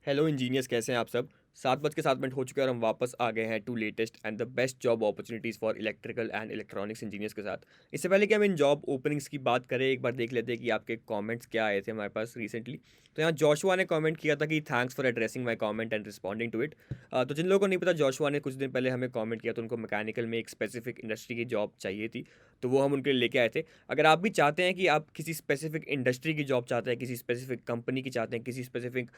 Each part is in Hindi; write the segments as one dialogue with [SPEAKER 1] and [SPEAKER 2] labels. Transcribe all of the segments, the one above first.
[SPEAKER 1] हेलो इंजीनियर्स, कैसे हैं आप सब। 7:07 हो चुके हैं और हम वापस आ गए हैं to latest and the best job opportunities for electrical and electronics engineers के साथ। इससे पहले कि हम इन जॉब ओपनिंग्स की बात करें, एक बार देख लेते हैं कि आपके कमेंट्स क्या आए थे हमारे पास रिसेंटली। तो यहाँ जोशुआ ने कमेंट किया था कि thanks for addressing my comment and responding to it. तो जिन लोगों को नहीं पता, जोशुआ ने कुछ दिन पहले हमें कमेंट किया, तो उनको मैकेनिकल में एक स्पेसिफिक इंडस्ट्री की जॉब चाहिए थी, तो वो हम उनके लिए लेके आए थे। अगर आप भी चाहते हैं कि आप किसी स्पेसिफिक इंडस्ट्री की जॉब चाहते हैं, किसी स्पेसिफिक कंपनी की चाहते हैं, किसी स्पेसिफिक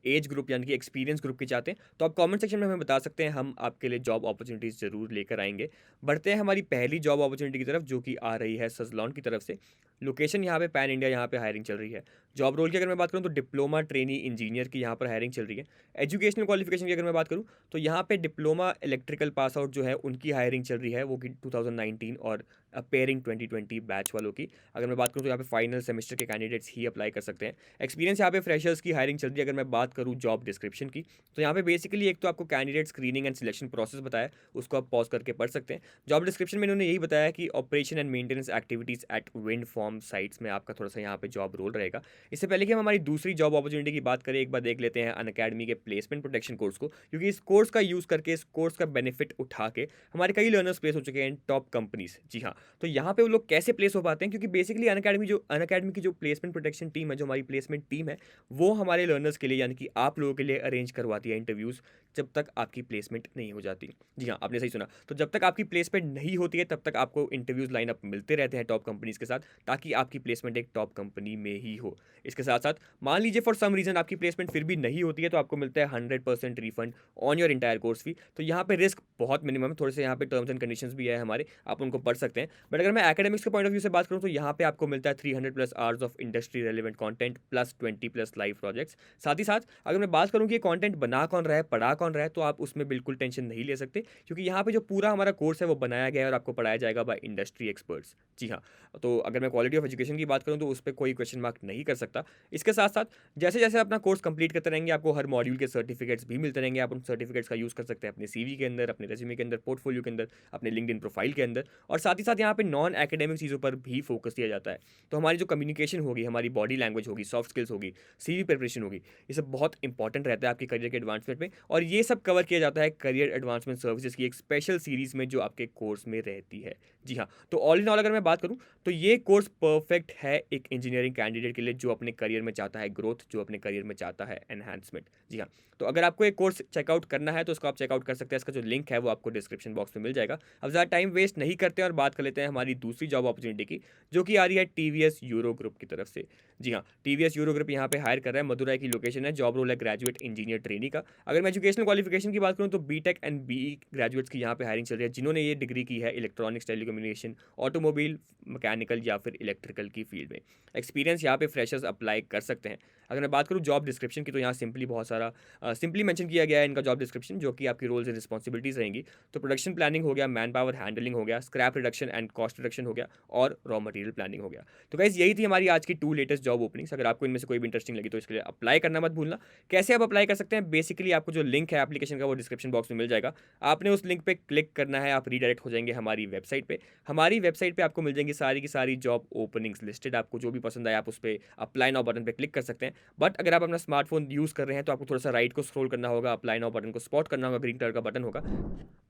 [SPEAKER 1] एज ग्रुप यानी कि एक्सपीरियंस ग्रुप की चाहते हैं, तो आप कमेंट सेक्शन में हमें बता सकते हैं। हम आपके लिए जॉब अपॉर्चुनिटीज़ ज़रूर लेकर आएंगे। बढ़ते हैं हमारी पहली जॉब अपॉर्चुनिटी की तरफ, जो कि आ रही है सजलॉन की तरफ से। लोकेशन यहाँ पे पैन इंडिया, यहाँ पे हायरिंग चल रही है। जॉब रोल की अगर मैं बात करूँ तो डिप्लोमा ट्रेनी इंजीनियर की यहाँ पर हायरिंग चल रही है। एजुकेशनल क्वालिफिकेशन की अगर मैं बात करूँ तो यहाँ पे डिप्लोमा इलेक्ट्रिकल पास आउट जो है उनकी हायरिंग चल रही है, वो कि 2019 और पेयरिंग 2020 बैच वालों की। अगर मैं बात करूँ तो यहाँ पे फाइनल सेमेस्टर के कैंडिडेट्स ही अप्लाई कर सकते हैं। एक्सपीरियंस यहाँ पे फ्रेशर्स की हायरिंग चल रही है। अगर मैं बात करूँ जॉब डिस्क्रिप्शन की, तो यहाँ पे बेसिकली एक तो आपको candidate screening and selection process बताया, उसको आप पॉज करके पढ़ सकते हैं। जॉब डिस्क्रिप्शन में इन्होंने यही बताया कि operation and maintenance activities at wind farm sites में आपका थोड़ा सा यहाँ पे जॉब रोल रहेगा। इससे पहले कि हम हमारी दूसरी जॉब अपॉर्चुनिटी की बात करें, एक बार देख लेते हैं अनअकैडमी के प्लेसमेंट प्रोटेक्शन कोर्स को, क्योंकि इस कोर्स का यूज़ करके, इस कोर्स का बेनिफिट उठा के हमारे कई लर्नर्स प्लेस हो चुके हैं इन टॉप कंपनीज। जी हाँ, तो यहाँ पे वो लोग कैसे प्लेस हो पाते हैं, क्योंकि बेसिकली अनअकैडमी की जो प्लेसमेंट प्रोटेक्शन टीम है, जो हमारी प्लेसमेंट टीम है, वो हमारे लर्नर्स के लिए यानी कि आप लोगों के लिए अरेंज करवाती है इंटरव्यूज़, जब तक आपकी प्लेसमेंट नहीं हो जाती। जी हाँ, आपने सही सुना। तो जब तक आपकी प्लेसमेंट नहीं होती है, तब तक आपको इंटरव्यूज़ लाइन अप मिलते रहते हैं टॉप कंपनीज़ के साथ, ताकि आपकी प्लेसमेंट एक टॉप कंपनी में ही हो। इसके साथ-साथ मान लीजिए फॉर सम रीज़न आपकी प्लेसमेंट फिर भी नहीं होती है, तो आपको मिलता है 100% refund on your entire course fee. तो यहाँ पे रिस्क बहुत मिनिमम है, थोड़े से यहाँ पे टर्म्स एंड कंडीशंस भी है हमारे, आप उनको पढ़ सकते हैं। बट अगर मैं एकेडमिक्स के पॉइंट ऑफ व्यू से बात करूँ, तो यहाँ पे आपको मिलता है 300+ hours of industry relevant content plus 20+ live projects. साथ ही साथ अगर मैं बात करूँ कि ये कंटेंट बना कौन रहा है, पढ़ा कौन रहा है, तो आप उसमें बिल्कुल टेंशन नहीं ले सकते, क्योंकि यहाँ पे जो पूरा हमारा कोर्स है वो बनाया गया है और आपको पढ़ाया जाएगा बाय इंडस्ट्री एक्सपर्ट्स। जी हाँ, तो अगर मैं क्वालिटी ऑफ एजुकेशन की बात करूँ तो उस पर कोई क्वेश्चन मार्क नहीं कर सकता। इसके साथ साथ जैसे जैसे अपना कोर्स कंप्लीट करते रहेंगे, आपको हर मॉड्यूल के सर्टिफिकेट्स भी मिलते रहेंगे। आप उन सर्टिफिकेट्स का यूज़ कर सकते हैं अपने सीवी के अंदर, अपने रेज्यूमे के अंदर, पोर्टफोलियो के अंदर, अपने लिंक्डइन प्रोफाइल के अंदर। और साथ ही साथ यहाँ पे नॉन एकेडमिक चीज़ों पर भी फोकस दिया जाता है। तो हमारी जो कम्युनिकेशन होगी, हमारी बॉडी लैंग्वेज होगी, सॉफ्ट स्किल्स होगी, सीवी प्रिपरेशन होगी, ये सब बहुत इंपॉर्टेंट रहता है आपके करियर के एडवांसमेंट में। और ये सब कवर किया जाता है करियर एडवांसमेंट सर्विसेज की एक स्पेशल सीरीज़ में, जो आपके कोर्स में रहती है। जी हाँ, तो ऑल इन ऑल अगर मैं बात करूँ, तो ये कोर्स परफेक्ट है एक इंजीनियरिंग कैंडिडेट के लिए, जो अपने करियर में चाहता है ग्रोथ, जो अपने करियर में चाहता है एनहांसमेंट। जी हाँ, तो अगर आपको एक कोर्स चेकआउट करना है, तो उसको आप चेकआउट कर सकते हैं। इसका जो लिंक है वो आपको डिस्क्रिप्शन बॉक्स में मिल जाएगा। अब ज़्यादा टाइम वेस्ट नहीं करते हैं और बात कर लेते हैं हमारी दूसरी जॉब अपॉर्चुनिटी की, जो कि आ रही है टीवीएस यूरो ग्रुप की तरफ से। जी हाँ, टीवीएस यूरो ग्रुप यहाँ पे हायर कर रहा है। मदुरई की लोकेशन है। जॉब रोल है ग्रेजुएट इंजीनियर ट्रेनी का। अगर मैं एजुकेशनल क्वालिफिकेशन की बात करूँ, तो बीटेक एंड बीई ग्रेजुएट्स की यहाँ पे हायरिंग चल रही है, जिन्होंने ये डिग्री की है इलेक्ट्रॉनिक्स, टेलीकम्युनिकेशन, ऑटोमोबाइल, मैकेनिकल या फिर इलेक्ट्रिकल की फील्ड में। एक्सपीरियंस यहाँ पे फ्रेशर्स अप्लाई कर सकते हैं। अगर मैं बात करूँ जॉब डिस्क्रिप्शन की, तो यहाँ सिंपली बहुत सारा सिंपली मेंशन किया गया है इनका जॉब डिस्क्रिप्शन, जो कि आपकी रोल्स एंड रिस्पॉन्सिबिलिटीज़ रहेंगी। तो प्रोडक्शन प्लानिंग हो गया, मैन पावर हैंडलिंग हो गया, scrap reduction and cost reduction हो गया, और रॉ मटेरियल प्लानिंग हो गया। तो गाइस, यही थी हमारी आज की 2 लेटेस्ट जॉब ओपनिंग्स। अगर आपको इनमें से कोई भी इंटरेस्टिंग लगी, तो इसके लिए अप्लाई करना मत भूलना। कैसे आप अप्लाई कर सकते हैं? बेसिकली आपको जो लिंक है एप्लीकेशन का, वो डिस्क्रिप्शन बॉक्स में मिल जाएगा। आपने उस लिंक पे क्लिक करना है, आप रीडायरेक्ट हो जाएंगे हमारी वेबसाइट पे। हमारी वेबसाइट पे आपको मिल जाएंगी सारी की सारी जॉब ओपनिंग्स लिस्टेड। आपको जो भी पसंद आए, आप उस पर अप्लाई नाउ बटन पे क्लिक कर सकते हैं। बट अगर आप अपना स्मार्टफोन यूज़ कर रहे हैं, तो आपको थोड़ा सा राइट को स्क्रॉल करना होगा, अप्लाई नाउ बटन को स्पॉट करना होगा, ग्रीन कलर का बटन होगा।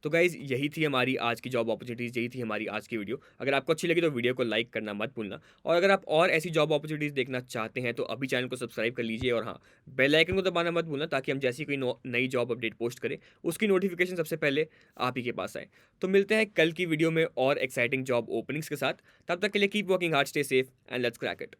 [SPEAKER 1] तो गाइज़, यही थी हमारी आज की जॉब अपॉर्चुनिटीज़, यही थी हमारी आज की वीडियो। अगर आपको अच्छी लगी तो वीडियो को लाइक करना मत भूलना। और अगर आप और ऐसी जॉब अपॉर्चुनिटीज़ देखना चाहते हैं, तो अभी चैनल को सब्सक्राइब कर लीजिए। और हाँ, बेल आइकन को दबाना मत भूलना, ताकि हम जैसी कोई नई जॉब अपडेट पोस्ट करें, उसकी नोटिफिकेशन सबसे पहले आप ही के पास आए। तो मिलते हैं कल की वीडियो में और एक्साइटिंग जॉब ओपनिंग्स के साथ। तब तक के लिए keep working hard, stay safe and let's crack it.